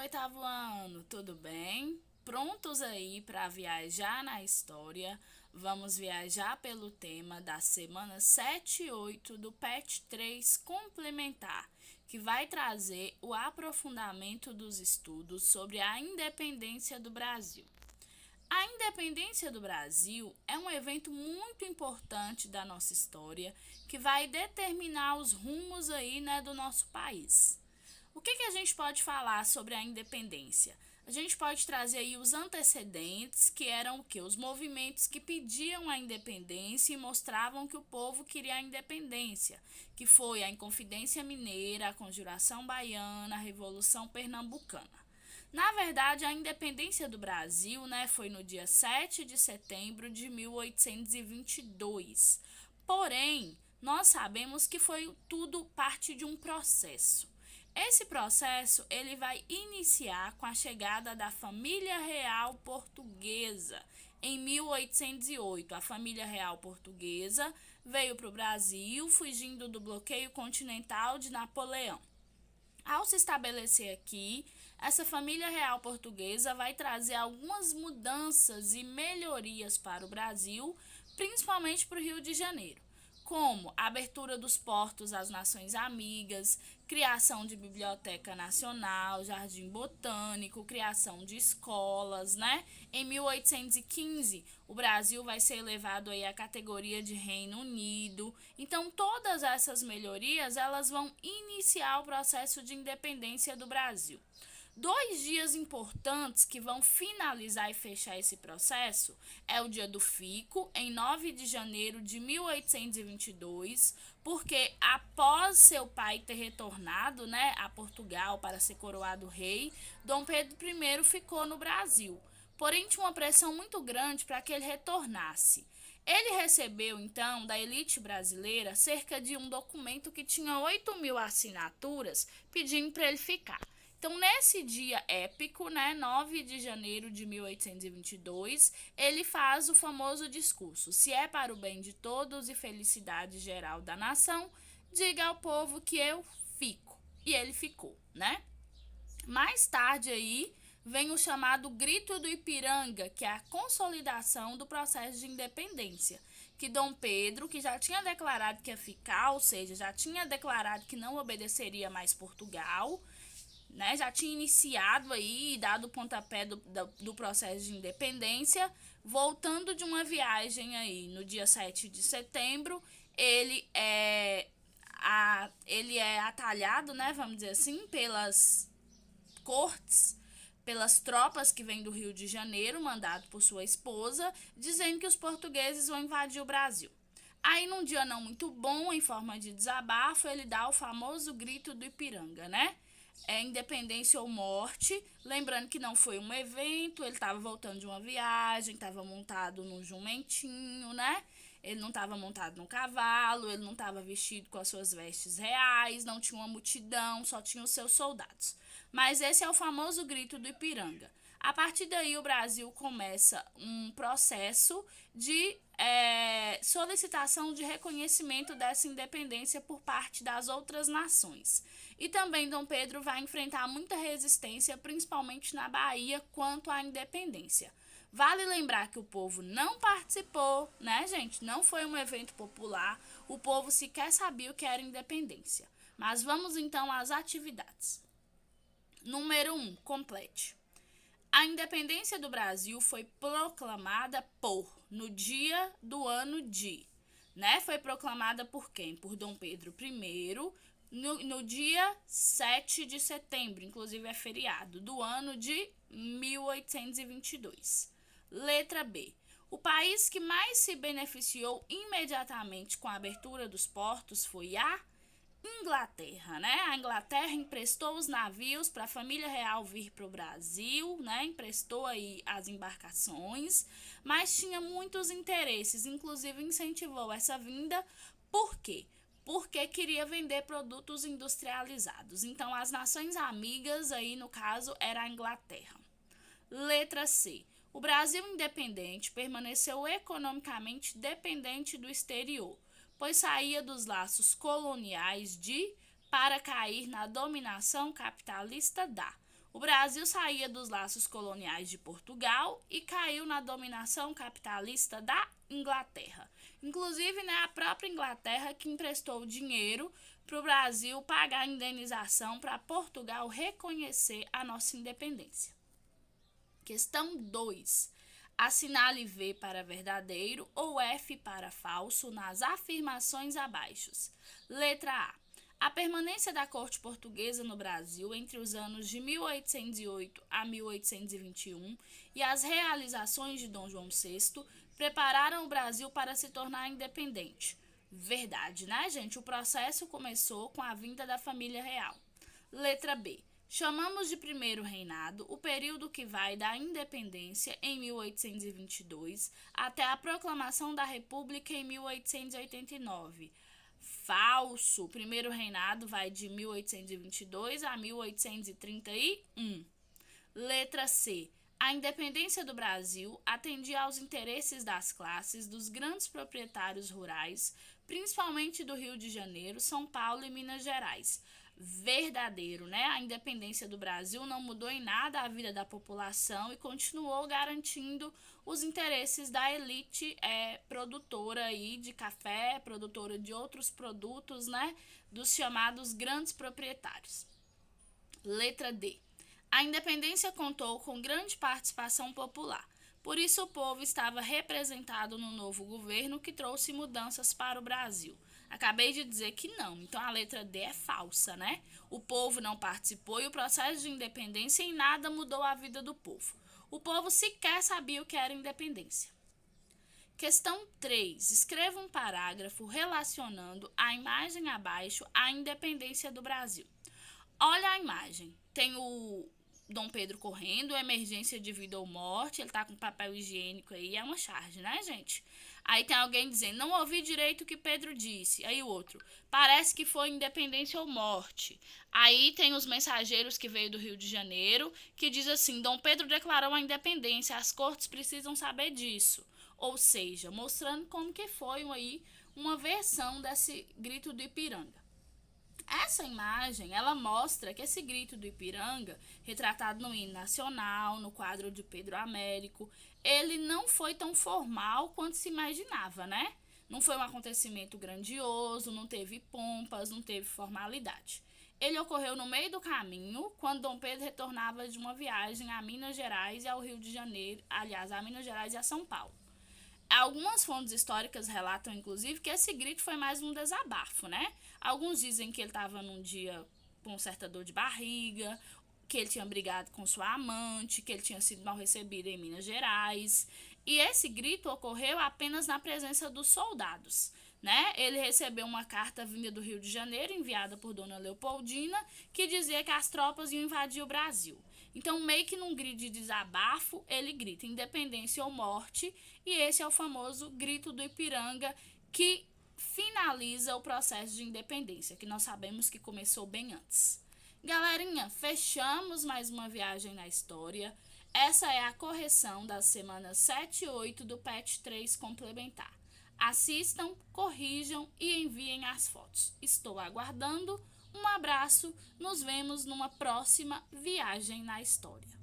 oitavo ano, tudo bem? Prontos aí para viajar na história? Vamos viajar pelo tema da semana 7 e 8 do PET 3 complementar, que vai trazer o aprofundamento dos estudos sobre a independência do Brasil. A independência do Brasil é um evento muito importante da nossa história que vai determinar os rumos aí, do nosso país. O que a gente pode falar sobre a independência? A gente pode trazer aí os antecedentes, que eram o quê? Os movimentos que pediam a independência e mostravam que o povo queria a independência, que foi a Inconfidência Mineira, a Conjuração Baiana, a Revolução Pernambucana. Na verdade, a independência do Brasil, foi no dia 7 de setembro de 1822. Porém, nós sabemos que foi tudo parte de um processo. Esse processo ele vai iniciar com a chegada da família real portuguesa em 1808. A família real portuguesa veio para o Brasil fugindo do bloqueio continental de Napoleão. Ao se estabelecer aqui, essa família real portuguesa vai trazer algumas mudanças e melhorias para o Brasil, principalmente para o Rio de Janeiro, como a abertura dos portos às nações amigas, criação de biblioteca nacional, jardim botânico, criação de escolas, Em 1815, o Brasil vai ser elevado aí à categoria de Reino Unido. Então, todas essas melhorias, elas vão iniciar o processo de independência do Brasil. 2 dias importantes que vão finalizar e fechar esse processo é o dia do Fico, em 9 de janeiro de 1822, porque após seu pai ter retornado, a Portugal para ser coroado rei, Dom Pedro I ficou no Brasil. Porém, tinha uma pressão muito grande para que ele retornasse. Ele recebeu, então, da elite brasileira cerca de um documento que tinha 8.000 assinaturas pedindo para ele ficar. Então, nesse dia épico, 9 de janeiro de 1822, ele faz o famoso discurso: se é para o bem de todos e felicidade geral da nação, diga ao povo que eu fico. E ele ficou, Mais tarde aí, vem o chamado Grito do Ipiranga, que é a consolidação do processo de independência, que Dom Pedro, que já tinha declarado que ia ficar, ou seja, já tinha declarado que não obedeceria mais Portugal, já tinha iniciado aí, dado o pontapé do processo de independência, voltando de uma viagem aí no dia 7 de setembro, ele é atalhado, vamos dizer assim, pelas cortes, pelas tropas que vêm do Rio de Janeiro, mandado por sua esposa, dizendo que os portugueses vão invadir o Brasil. Aí, num dia não muito bom, em forma de desabafo, ele dá o famoso Grito do Ipiranga, independência ou morte, lembrando que não foi um evento, ele estava voltando de uma viagem, estava montado num jumentinho, Ele não estava montado num cavalo, ele não estava vestido com as suas vestes reais, não tinha uma multidão, só tinha os seus soldados. Mas esse é o famoso Grito do Ipiranga. A partir daí, o Brasil começa um processo de solicitação de reconhecimento dessa independência por parte das outras nações. E também Dom Pedro vai enfrentar muita resistência, principalmente na Bahia, quanto à independência. Vale lembrar que o povo não participou, gente? Não foi um evento popular, o povo sequer sabia o que era independência. Mas vamos então às atividades. Número 1, complete. A independência do Brasil foi proclamada no dia do ano de, Foi proclamada por quem? Por Dom Pedro I, no dia 7 de setembro, inclusive é feriado, do ano de 1822. Letra B. O país que mais se beneficiou imediatamente com a abertura dos portos foi a Inglaterra, A Inglaterra emprestou os navios para a família real vir para o Brasil, Emprestou aí as embarcações, mas tinha muitos interesses, inclusive incentivou essa vinda. Por quê? Porque queria vender produtos industrializados. Então, as nações amigas aí, no caso, era a Inglaterra. Letra C. O Brasil independente permaneceu economicamente dependente do exterior, pois saía dos laços coloniais para cair na dominação capitalista da. O Brasil saía dos laços coloniais de Portugal e caiu na dominação capitalista da Inglaterra. Inclusive, né, a própria Inglaterra que emprestou dinheiro para o Brasil pagar a indenização para Portugal reconhecer a nossa independência. Questão 2. Assinale V para verdadeiro ou F para falso nas afirmações abaixo. Letra A. A permanência da corte portuguesa no Brasil entre os anos de 1808 a 1821 e as realizações de Dom João VI prepararam o Brasil para se tornar independente. Verdade, né, gente? O processo começou com a vinda da família real. Letra B. Chamamos de primeiro reinado o período que vai da independência em 1822 até a proclamação da República em 1889. Falso. O primeiro reinado vai de 1822 a 1831. Letra C. A independência do Brasil atendia aos interesses das classes dos grandes proprietários rurais, principalmente do Rio de Janeiro, São Paulo e Minas Gerais. Verdadeiro, né? A independência do Brasil não mudou em nada a vida da população e continuou garantindo os interesses da elite produtora aí de café, produtora de outros produtos, né? Dos chamados grandes proprietários. Letra D. A independência contou com grande participação popular. Por isso, o povo estava representado no novo governo que trouxe mudanças para o Brasil. Acabei de dizer que não, então a letra D é falsa, né? O povo não participou e o processo de independência em nada mudou a vida do povo. O povo sequer sabia o que era independência. Questão 3. Escreva um parágrafo relacionando a imagem abaixo à independência do Brasil. Olha a imagem. Tem o Dom Pedro correndo, emergência de vida ou morte, ele tá com papel higiênico aí, é uma charge, né, gente? Aí tem alguém dizendo, não ouvi direito o que Pedro disse. Aí o outro, parece que foi independência ou morte. Aí tem os mensageiros que veio do Rio de Janeiro, que diz assim, Dom Pedro declarou a independência, as cortes precisam saber disso. Ou seja, mostrando como que foi aí uma versão desse grito do Ipiranga. Essa imagem, ela mostra que esse grito do Ipiranga, retratado no hino nacional, no quadro de Pedro Américo, ele não foi tão formal quanto se imaginava, né? Não foi um acontecimento grandioso, não teve pompas, não teve formalidade. Ele ocorreu no meio do caminho, quando Dom Pedro retornava de uma viagem a Minas Gerais e ao Rio de Janeiro, aliás, a Minas Gerais e a São Paulo. Algumas fontes históricas relatam, inclusive, que esse grito foi mais um desabafo, né? Alguns dizem que ele estava num dia com certa dor de barriga, que ele tinha brigado com sua amante, que ele tinha sido mal recebido em Minas Gerais. E esse grito ocorreu apenas na presença dos soldados, né? Ele recebeu uma carta vinda do Rio de Janeiro, enviada por Dona Leopoldina, que dizia que as tropas iam invadir o Brasil. Então, meio que num grito de desabafo, ele grita independência ou morte, e esse é o famoso grito do Ipiranga, que finaliza o processo de independência, que nós sabemos que começou bem antes. Galerinha, fechamos mais uma viagem na história. Essa é a correção das semanas 7 e 8 do PET 3 complementar. Assistam, corrijam e enviem as fotos. Estou aguardando. Um abraço, nos vemos numa próxima viagem na história.